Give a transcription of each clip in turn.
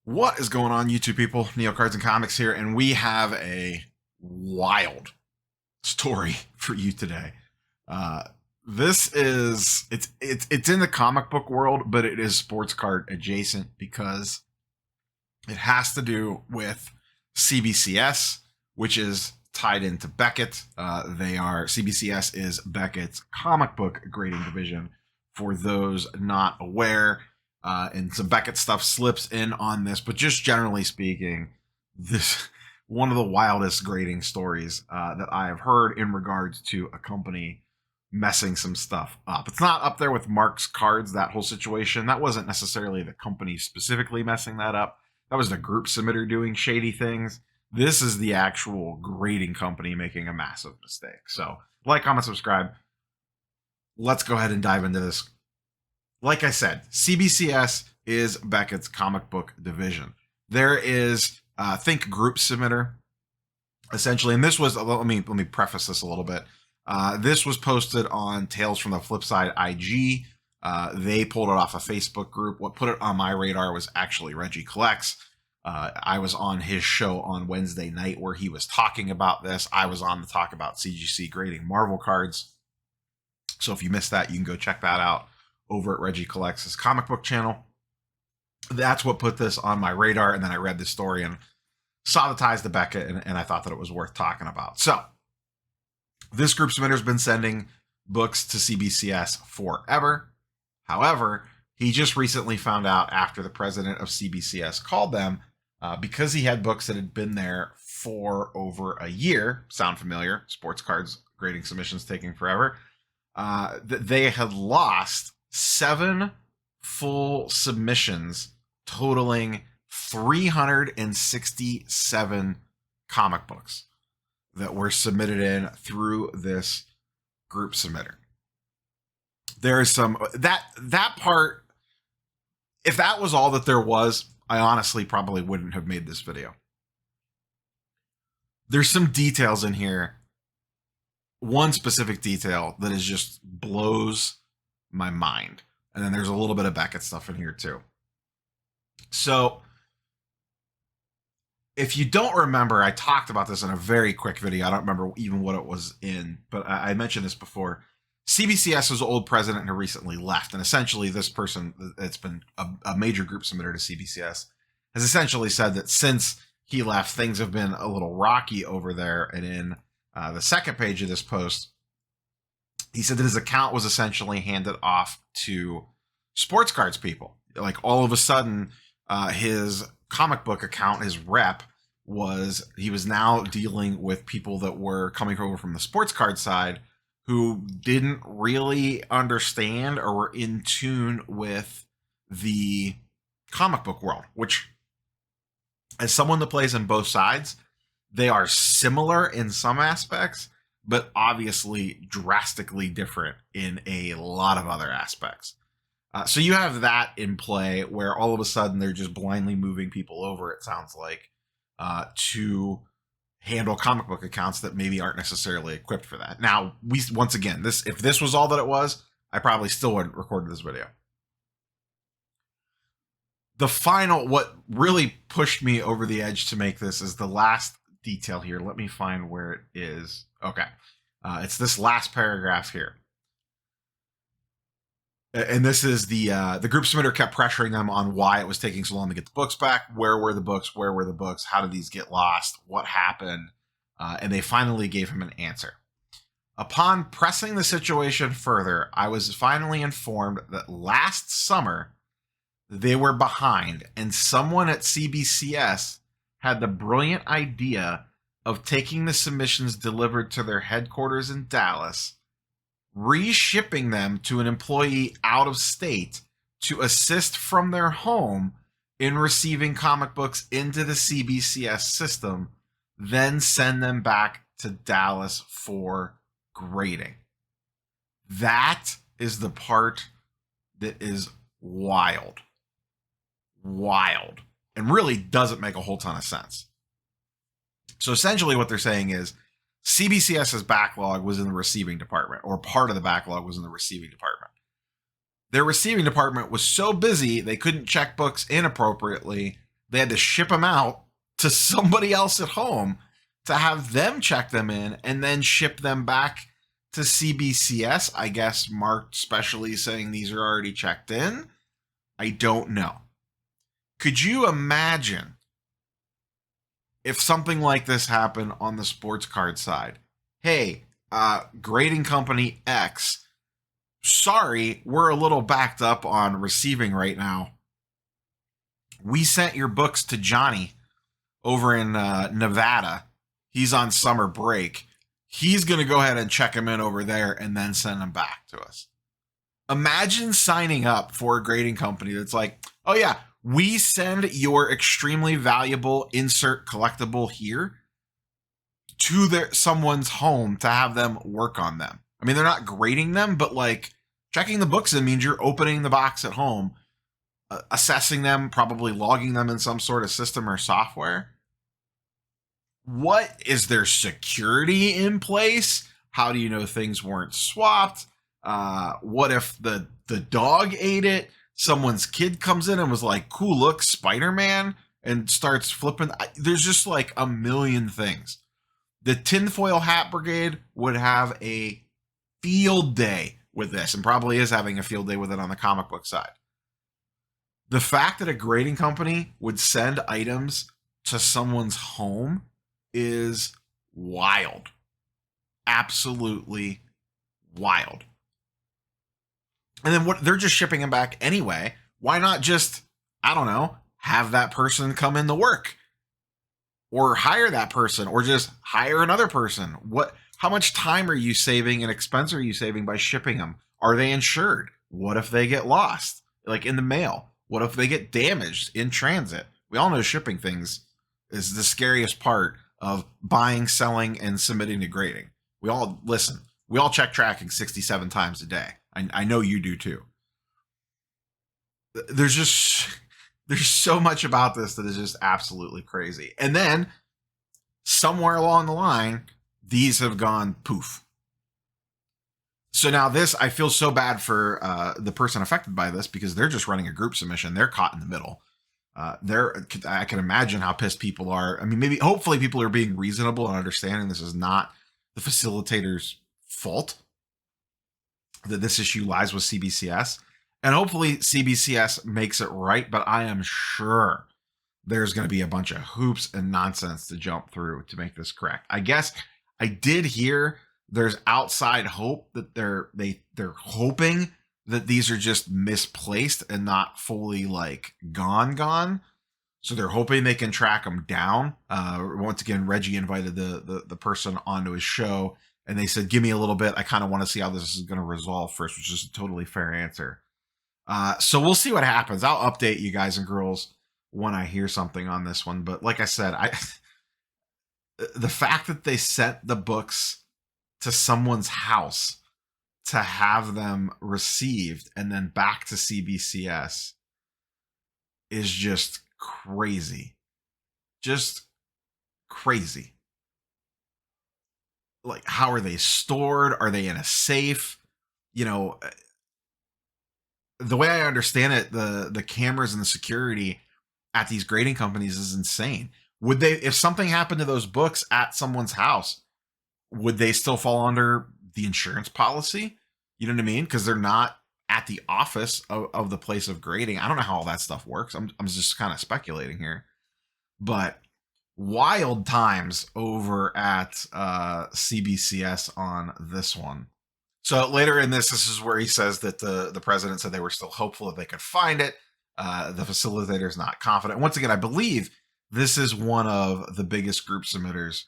What is going on, YouTube people? Neo Cards and Comics here, and we have a wild story for you today. This is it's in the comic book world, but it is sports card adjacent because it has to do with CBCS, which is tied into Beckett. CBCS is Beckett's comic book grading division. For those not aware, and some Beckett stuff slips in on this, but just generally speaking, this one of the wildest grading stories that I have heard in regards to a company messing some stuff up. It's not up there with Mark's Cards, that whole situation. That wasn't necessarily the company specifically messing that up. That was the group submitter doing shady things. This is the actual grading company making a massive mistake. So, like, comment, subscribe. Let's go ahead and dive into this. Like I said, CBCS is Beckett's comic book division. There is think group submitter, essentially, and this was, let me preface this a little bit. This was posted on Tales from the Flip Side IG. They pulled it off a Facebook group. What put it on my radar was actually Reggie Collects. I was on his show on Wednesday night where he was talking about this. I was on to talk about CGC grading Marvel cards. So if you missed that, you can go check that out over at Reggie Collects' comic book channel. That's what put this on my radar, and then I read this story and saw the ties to Beckett, and I thought that it was worth talking about. So, this group submitter's been sending books to CBCS forever. However, he just recently found out after the president of CBCS called them, because he had books that had been there for over a year. Sound familiar? Sports cards, grading submissions taking forever. That they had lost 7 full submissions totaling 367 comic books that were submitted in through this group submitter. There is some that part, if that was all that there was, I honestly probably wouldn't have made this video. There's some details in here. One specific detail that is just blows my mind. And then there's a little bit of Beckett stuff in here too. So if you don't remember, I talked about this in a very quick video. I don't remember even what it was in, but I mentioned this before. CBCS's old president had recently left, and essentially this person that's been a major group submitter to CBCS has essentially said that since he left, things have been a little rocky over there. And in the second page of this post, he said that his account was essentially handed off to sports cards people. Like, all of a sudden, his comic book account, his rep, he was now dealing with people that were coming over from the sports card side who didn't really understand or were in tune with the comic book world, which, as someone that plays on both sides, they are similar in some aspects, but obviously drastically different in a lot of other aspects. So you have that in play where all of a sudden they're just blindly moving people over, it sounds like, to handle comic book accounts that maybe aren't necessarily equipped for that. Now, once again, if this was all that it was, I probably still wouldn't record this video. What really pushed me over the edge to make this is the last detail here. Let me find where it is. Okay. It's this last paragraph here. And this is the group submitter kept pressuring them on why it was taking so long to get the books back. Where were the books? Where were the books? How did these get lost? What happened? And they finally gave him an answer. Upon pressing the situation further, I was finally informed that last summer they were behind, and someone at CBCS had the brilliant idea of taking the submissions delivered to their headquarters in Dallas, reshipping them to an employee out of state to assist from their home in receiving comic books into the CBCS system, then send them back to Dallas for grading. That is the part that is wild. Wild. And really doesn't make a whole ton of sense. So essentially what they're saying is CBCS's backlog was in the receiving department, or part of the backlog was in the receiving department. Their receiving department was so busy they couldn't check books inappropriately They had to ship them out to somebody else at home to have them check them in and then ship them back to CBCS, I guess, marked specially saying these are already checked in. I don't know. Could you imagine if something like this happened on the sports card side? Hey, grading company X, sorry, we're a little backed up on receiving right now. We sent your books to Johnny over in Nevada. He's on summer break. He's going to go ahead and check them in over there and then send them back to us. Imagine signing up for a grading company that's like, oh yeah, we send your extremely valuable insert collectible here to someone's home to have them work on them. I mean, they're not grading them, but like checking the books in means you're opening the box at home, assessing them, probably logging them in some sort of system or software. What is their security in place? How do you know things weren't swapped? What if the dog ate it? Someone's kid comes in and was like, cool, look, Spider-Man, and starts flipping. There's just like a million things. The tinfoil hat brigade would have a field day with this, and probably is having a field day with it on the comic book side. The fact that a grading company would send items to someone's home is wild. Absolutely wild. And then what, they're just shipping them back anyway. Why not just, I don't know, have that person come in to work? Or hire that person, or just hire another person. How much time are you saving and expense are you saving by shipping them? Are they insured? What if they get lost, like in the mail? What if they get damaged in transit? We all know shipping things is the scariest part of buying, selling, and submitting to grading. We all check tracking 67 times a day. I know you do too. There's so much about this that is just absolutely crazy. And then somewhere along the line, these have gone poof. So now this, I feel so bad for the person affected by this because they're just running a group submission. They're caught in the middle. I can imagine how pissed people are. I mean, hopefully people are being reasonable and understanding this is not the facilitator's fault, that this issue lies with CBCS. And hopefully CBCS makes it right, but I am sure there's going to be a bunch of hoops and nonsense to jump through to make this correct. I guess I did hear there's outside hope that they're hoping that these are just misplaced and not fully like gone. So they're hoping they can track them down. Once again, Reggie invited the person onto his show, and they said, give me a little bit. I kind of want to see how this is going to resolve first, which is a totally fair answer. So we'll see what happens. I'll update you guys and girls when I hear something on this one. But like I said, the fact that they sent the books to someone's house to have them received and then back to CBCS is just crazy. Just crazy. Like, how are they stored? Are they in a safe? You know, the way I understand it, the cameras and the security at these grading companies is insane. Would they, if something happened to those books at someone's house, would they still fall under the insurance policy? You know what I mean? Because they're not at the office of the place of grading. I don't know how all that stuff works. I'm just kind of speculating here. But wild times over at CBCS on this one. So later in this is where he says that the president said they were still hopeful that they could find it. The facilitator is not confident. Once again, I believe this is one of the biggest group submitters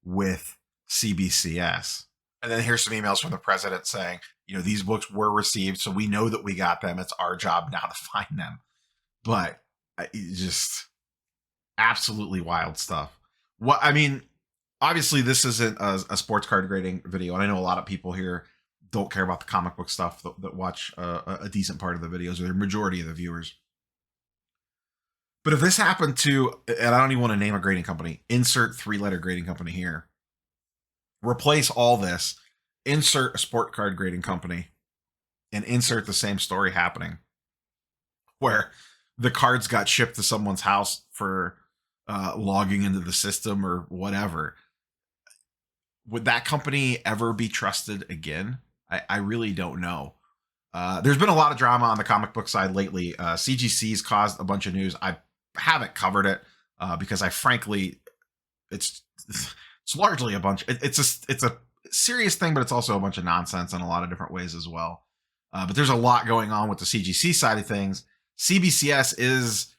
with CBCS. And then here's some emails from the president saying, you know, these books were received, so we know that we got them. It's our job now to find them. But just absolutely wild stuff. What I mean, obviously this isn't a sports card grading video, and I know a lot of people here don't care about the comic book stuff that watch a decent part of the videos, or the majority of the viewers. But if this happened to, and I don't even want to name a grading company, insert 3-letter grading company here, replace all this, insert a sport card grading company, and insert the same story happening where the cards got shipped to someone's house for logging into the system or whatever. Would that company ever be trusted again? I really don't know. There's been a lot of drama on the comic book side lately. CGC's caused a bunch of news. I haven't covered it because I frankly, it's largely a bunch. It's a serious thing, but it's also a bunch of nonsense in a lot of different ways as well. But there's a lot going on with the CGC side of things. CBCS is,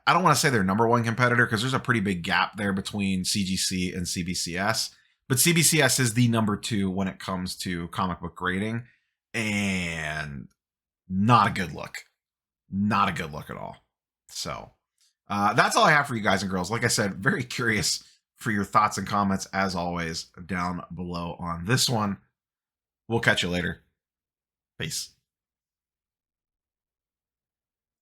I don't want to say their number one competitor because there's a pretty big gap there between CGC and CBCS. But CBCS is the number 2 when it comes to comic book grading, and not a good look. Not a good look at all. So that's all I have for you guys and girls. Like I said, very curious for your thoughts and comments, as always, down below on this one. We'll catch you later. Peace.